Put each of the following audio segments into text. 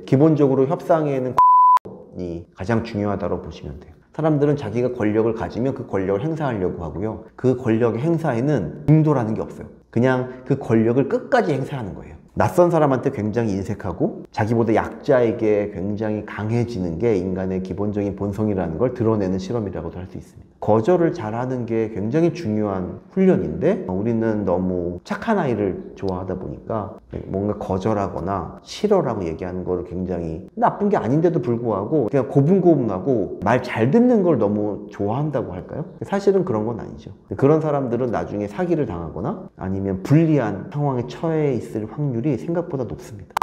기본적으로 협상에는 이 가장 중요하다고 보시면 돼요. 사람들은 자기가 권력을 가지면 그 권력을 행사하려고 하고요. 그 권력의 행사에는 중도라는 게 없어요. 그냥 그 권력을 끝까지 행사하는 거예요. 낯선 사람한테 굉장히 인색하고 자기보다 약자에게 굉장히 강해지는 게 인간의 기본적인 본성이라는 걸 드러내는 실험이라고도 할 수 있습니다. 거절을 잘하는 게 굉장히 중요한 훈련인데 우리는 너무 착한 아이를 좋아하다 보니까 뭔가 거절하거나 싫어라고 얘기하는 거를 굉장히 나쁜 게 아닌데도 불구하고 그냥 고분고분하고 말 잘 듣는 걸 너무 좋아한다고 할까요? 사실은 그런 건 아니죠. 그런 사람들은 나중에 사기를 당하거나 아니면 불리한 상황에 처해 있을 확률이 생각보다 높습니다.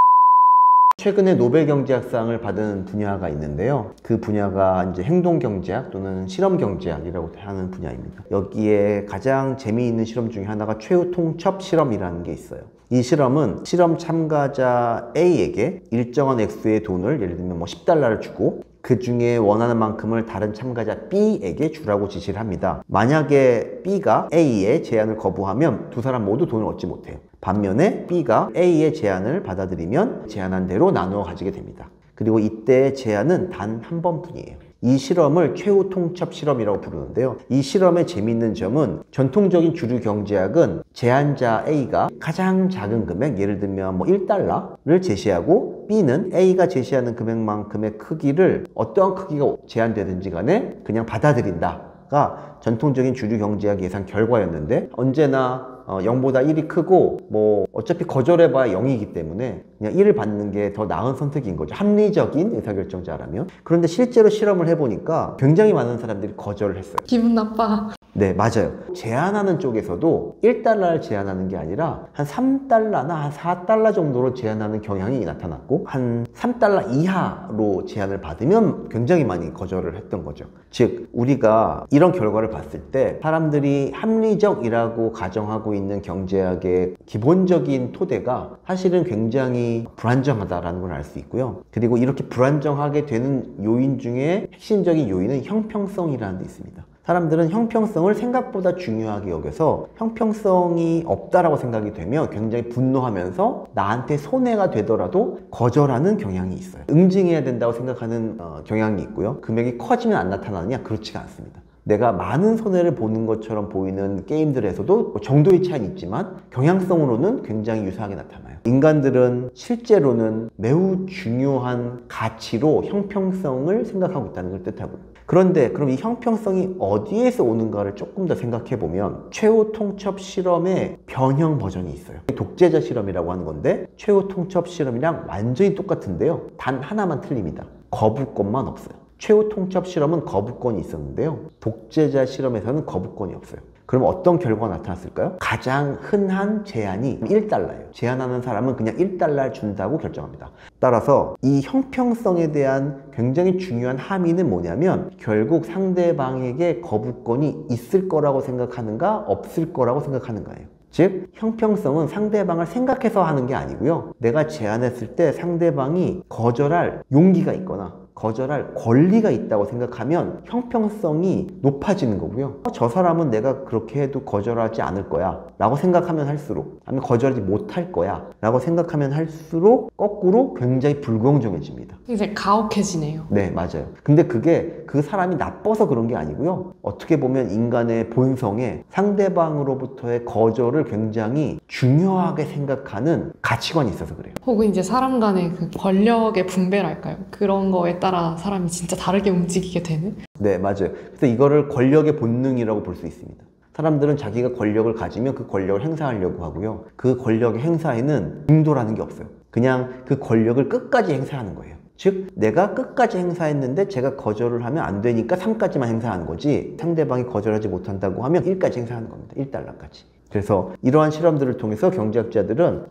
최근에 노벨 경제학상을 받은 분야가 있는데요. 그 분야가 이제 행동경제학 또는 실험경제학이라고 하는 분야입니다. 여기에 가장 재미있는 실험 중에 하나가 최후 통첩 실험이라는 게 있어요. 이 실험은 실험 참가자 A에게 일정한 액수의 돈을 예를 들면 뭐 $10를 주고 그 중에 원하는 만큼을 다른 참가자 B에게 주라고 지시를 합니다. 만약에 B가 A의 제안을 거부하면 두 사람 모두 돈을 얻지 못해요. 반면에 B가 A의 제안을 받아들이면 제안한 대로 나누어 가지게 됩니다. 그리고 이때 제안은 단 한 번뿐이에요. 이 실험을 최후 통첩 실험이라고 부르는데요. 이 실험의 재미있는 점은 전통적인 주류 경제학은 제안자 A가 가장 작은 금액, 예를 들면 뭐 $1를 제시하고 B는 A가 제시하는 금액만큼의 크기를 어떠한 크기가 제한되든지 간에 그냥 받아들인다가 전통적인 주류 경제학 예상 결과였는데 언제나 0보다 1이 크고 뭐 어차피 거절해봐야 0이기 때문에 그냥 1을 받는 게 더 나은 선택인 거죠. 합리적인 의사결정자라면. 그런데 실제로 실험을 해보니까 굉장히 많은 사람들이 거절을 했어요. 기분 나빠. 네, 맞아요. 제안하는 쪽에서도 $1를 제안하는 게 아니라 한 $3나 한 $4 정도로 제안하는 경향이 나타났고 한 $3 이하로 제안을 받으면 굉장히 많이 거절을 했던 거죠. 즉 우리가 이런 결과를 봤을 때 사람들이 합리적이라고 가정하고 있는 경제학의 기본적인 토대가 사실은 굉장히 불안정하다라는 걸 알 수 있고요. 그리고 이렇게 불안정하게 되는 요인 중에 핵심적인 요인은 형평성이라는 데 있습니다. 사람들은 형평성을 생각보다 중요하게 여겨서 형평성이 없다라고 생각이 되면 굉장히 분노하면서 나한테 손해가 되더라도 거절하는 경향이 있어요. 응징해야 된다고 생각하는 경향이 있고요. 금액이 커지면 안 나타나느냐? 그렇지가 않습니다. 내가 많은 손해를 보는 것처럼 보이는 게임들에서도 정도의 차이는 있지만 경향성으로는 굉장히 유사하게 나타나요. 인간들은 실제로는 매우 중요한 가치로 형평성을 생각하고 있다는 걸 뜻하고요. 그런데 그럼 이 형평성이 어디에서 오는가를 조금 더 생각해 보면 최후 통첩 실험의 변형 버전이 있어요. 독재자 실험이라고 하는 건데 최후 통첩 실험이랑 완전히 똑같은데요. 단 하나만 틀립니다. 거부권만 없어요. 최후 통첩 실험은 거부권이 있었는데요. 독재자 실험에서는 거부권이 없어요. 그럼 어떤 결과가 나타났을까요? 가장 흔한 제안이 $1예요. 제안하는 사람은 그냥 $1 준다고 결정합니다. 따라서 이 형평성에 대한 굉장히 중요한 함의는 뭐냐면 결국 상대방에게 거부권이 있을 거라고 생각하는가 없을 거라고 생각하는가예요. 즉 형평성은 상대방을 생각해서 하는 게 아니고요. 내가 제안했을 때 상대방이 거절할 용기가 있거나 거절할 권리가 있다고 생각하면 형평성이 높아지는 거고요. 저 사람은 내가 그렇게 해도 거절하지 않을 거야 라고 생각하면 할수록 아니면 거절하지 못할 거야 라고 생각하면 할수록 거꾸로 굉장히 불공정해집니다. 이제 가혹해지네요. 네, 맞아요. 근데 그게 그 사람이 나빠서 그런 게 아니고요. 어떻게 보면 인간의 본성에 상대방으로부터의 거절을 굉장히 중요하게 생각하는 가치관이 있어서 그래요. 혹은 이제 사람 간의 그 권력의 분배랄까요? 그런 거에 따라 사람이 진짜 다르게 움직이게 되는? 네, 맞아요. 그래서 이거를 권력의 본능이라고 볼 수 있습니다. 사람들은 자기가 권력을 가지면 그 권력을 행사하려고 하고요. 그 권력의 행사에는 중도라는 게 없어요. 그냥 그 권력을 끝까지 행사하는 거예요. 즉 내가 끝까지 행사했는데 제가 거절을 하면 안 되니까 3까지만 행사하는 거지 상대방이 거절하지 못한다고 하면 1까지 행사하는 겁니다. $1까지. 그래서 이러한 실험들을 통해서 경제학자들은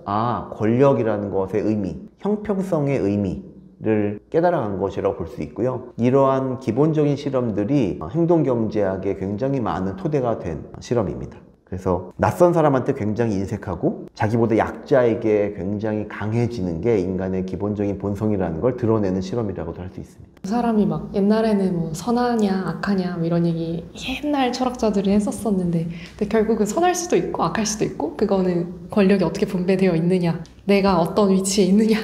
권력이라는 것의 의미, 형평성의 의미를 깨달아간 것이라고 볼 수 있고요. 이러한 기본적인 실험들이 행동경제학에 굉장히 많은 토대가 된 실험입니다. 그래서 낯선 사람한테 굉장히 인색하고 자기보다 약자에게 굉장히 강해지는 게 인간의 기본적인 본성이라는 걸 드러내는 실험이라고도 할 수 있습니다. 사람이 막 옛날에는 뭐 선하냐 악하냐 뭐 이런 얘기 옛날 철학자들이 했었었는데 근데 결국은 선할 수도 있고 악할 수도 있고 그거는 권력이 어떻게 분배되어 있느냐 내가 어떤 위치에 있느냐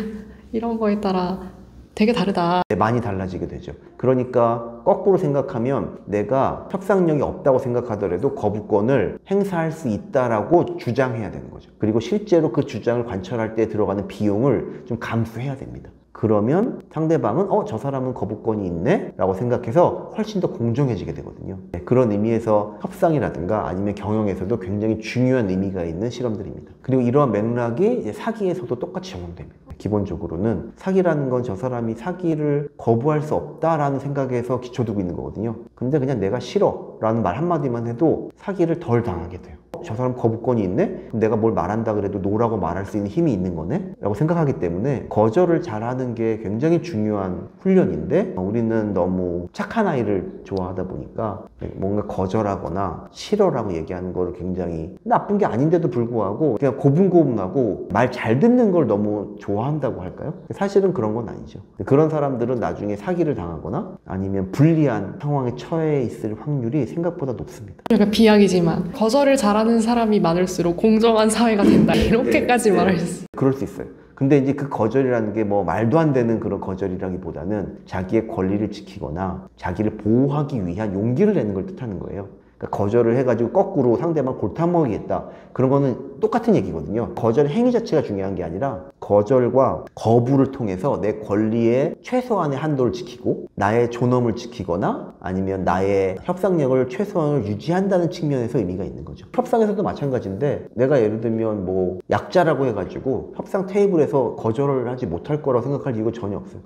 이런 거에 따라 되게 다르다. 많이 달라지게 되죠. 그러니까 거꾸로 생각하면 내가 협상력이 없다고 생각하더라도 거부권을 행사할 수 있다라고 주장해야 되는 거죠. 그리고 실제로 그 주장을 관철할 때 들어가는 비용을 좀 감수해야 됩니다. 그러면 상대방은 저 사람은 거부권이 있네? 라고 생각해서 훨씬 더 공정해지게 되거든요. 그런 의미에서 협상이라든가 아니면 경영에서도 굉장히 중요한 의미가 있는 실험들입니다. 그리고 이러한 맥락이 이제 사기에서도 똑같이 적용됩니다. 기본적으로는 사기라는 건 저 사람이 사기를 거부할 수 없다라는 생각에서 기초두고 있는 거거든요. 근데 그냥 내가 싫어 라는 말 한마디만 해도 사기를 덜 당하게 돼요. 저 사람 거부권이 있네? 그럼 내가 뭘 말한다 그래도 노라고 말할 수 있는 힘이 있는 거네? 라고 생각하기 때문에 거절을 잘하는 게 굉장히 중요한 훈련인데 우리는 너무 착한 아이를 좋아하다 보니까 뭔가 거절하거나 싫어라고 얘기하는 거를 굉장히 나쁜 게 아닌데도 불구하고 그냥 고분고분하고 말 잘 듣는 걸 너무 좋아한다고 할까요? 사실은 그런 건 아니죠. 그런 사람들은 나중에 사기를 당하거나 아니면 불리한 상황에 처해 있을 확률이 생각보다 높습니다. 약간 비약이지만 거절을 잘하는 사람이 많을수록 공정한 사회가 된다. 이렇게까지 말하셨어요. 그럴 수 있어요. 근데 이제 그 거절이라는 게 뭐 말도 안 되는 그런 거절이라기보다는 자기의 권리를 지키거나 자기를 보호하기 위한 용기를 내는 걸 뜻하는 거예요. 그러니까 거절을 해가지고 거꾸로 상대방 골탕 먹이겠다. 그런 거는 똑같은 얘기거든요. 거절의 행위 자체가 중요한 게 아니라 거절과 거부를 통해서 내 권리의 최소한의 한도를 지키고 나의 존엄을 지키거나 아니면 나의 협상력을 최소한을 유지한다는 측면에서 의미가 있는 거죠. 협상에서도 마찬가지인데 내가 예를 들면 뭐 약자라고 해가지고 협상 테이블에서 거절을 하지 못할 거라고 생각할 이유가 전혀 없어요.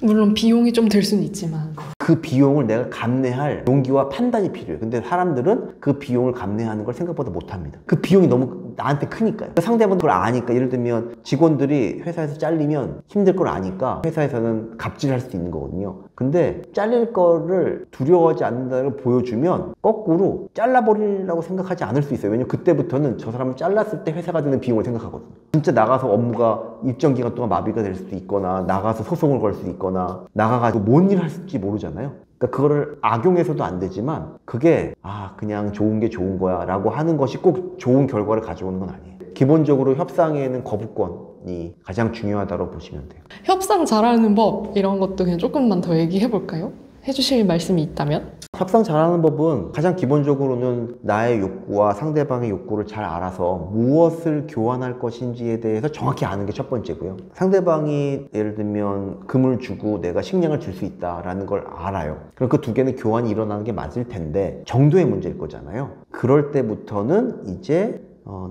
물론 비용이 좀 들 수는 있지만 그 비용을 내가 감내할 용기와 판단이 필요해요. 근데 사람들은 그 비용을 감내하는 걸 생각보다 못합니다. 그 비용이 너무 나한테 크니까요. 상대방은 그걸 아니까 예를 들면 직원들이 회사에서 잘리면 힘들 걸 아니까 회사에서는 갑질할 수도 있는 거거든요. 근데 잘릴 거를 두려워하지 않는다는 걸 보여주면 거꾸로 잘라버리려고 생각하지 않을 수 있어요. 왜냐면 그때부터는 저 사람을 잘랐을 때 회사가 드는 비용을 생각하거든요. 진짜 나가서 업무가 일정 기간 동안 마비가 될 수도 있거나 나가서 소송을 걸 수도 있거나 나가가지고 뭔 일을 할지 모르잖아요. 그러니까 그거를 악용해서도 안 되지만 그게 그냥 좋은 게 좋은 거야 라고 하는 것이 꼭 좋은 결과를 가져오는 건 아니에요. 기본적으로 협상에는 거부권이 가장 중요하다고 보시면 돼요. 협상 잘하는 법 이런 것도 그냥 조금만 더 얘기해 볼까요? 해주실 말씀이 있다면? 협상 잘하는 법은 가장 기본적으로는 나의 욕구와 상대방의 욕구를 잘 알아서 무엇을 교환할 것인지에 대해서 정확히 아는 게 첫 번째고요. 상대방이 예를 들면 금을 주고 내가 식량을 줄 수 있다라는 걸 알아요. 그럼 그 두 개는 교환이 일어나는 게 맞을 텐데 정도의 문제일 거잖아요. 그럴 때부터는 이제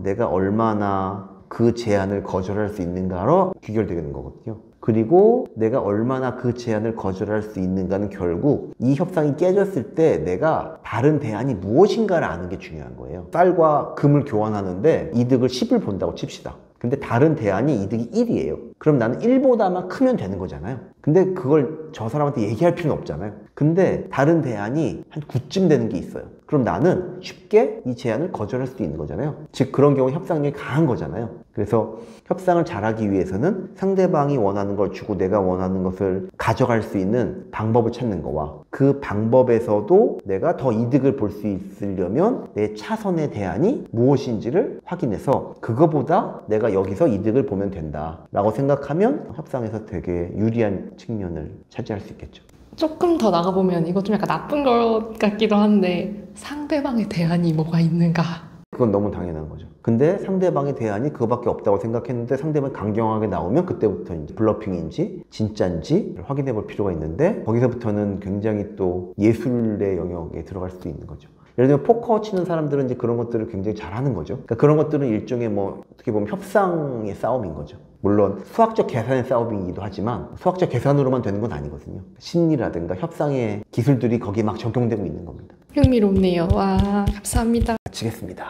내가 얼마나 그 제안을 거절할 수 있는가로 귀결되는 거거든요. 그리고 내가 얼마나 그 제안을 거절할 수 있는가는 결국 이 협상이 깨졌을 때 내가 다른 대안이 무엇인가를 아는 게 중요한 거예요. 쌀과 금을 교환하는데 이득을 10을 본다고 칩시다. 근데 다른 대안이 이득이 1이에요. 그럼 나는 1보다만 크면 되는 거잖아요. 근데 그걸 저 사람한테 얘기할 필요는 없잖아요. 근데 다른 대안이 한 9쯤 되는 게 있어요. 그럼 나는 쉽게 이 제안을 거절할 수도 있는 거잖아요. 즉 그런 경우 협상력이 강한 거잖아요. 그래서 협상을 잘하기 위해서는 상대방이 원하는 걸 주고 내가 원하는 것을 가져갈 수 있는 방법을 찾는 거와 그 방법에서도 내가 더 이득을 볼 수 있으려면 내 차선의 대안이 무엇인지를 확인해서 그거보다 내가 여기서 이득을 보면 된다 라고 생각하면 협상에서 되게 유리한 측면을 차지할 수 있겠죠. 조금 더 나가보면 이거 좀 약간 나쁜 것 같기도 한데 상대방의 대안이 뭐가 있는가? 그건 너무 당연한 거죠. 근데 상대방의 대안이 그거밖에 없다고 생각했는데 상대방이 강경하게 나오면 그때부터 이제 블러핑인지 진짜인지 확인해 볼 필요가 있는데 거기서부터는 굉장히 또 예술의 영역에 들어갈 수도 있는 거죠. 예를 들면 포커 치는 사람들은 이제 그런 것들을 굉장히 잘하는 거죠. 그러니까 그런 것들은 일종의 뭐 어떻게 보면 협상의 싸움인 거죠. 물론 수학적 계산의 싸움이기도 하지만 수학적 계산으로만 되는 건 아니거든요. 심리라든가 협상의 기술들이 거기에 막 적용되고 있는 겁니다. 흥미롭네요. 와, 감사합니다. 마치겠습니다.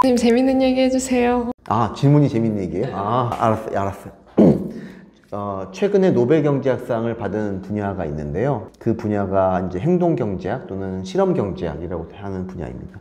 선생님 재밌는 얘기 해주세요. 질문이 재밌는 얘기예요? 알았어요. 최근에 노벨 경제학상을 받은 분야가 있는데요. 그 분야가 이제 행동 경제학 또는 실험 경제학이라고 하는 분야입니다.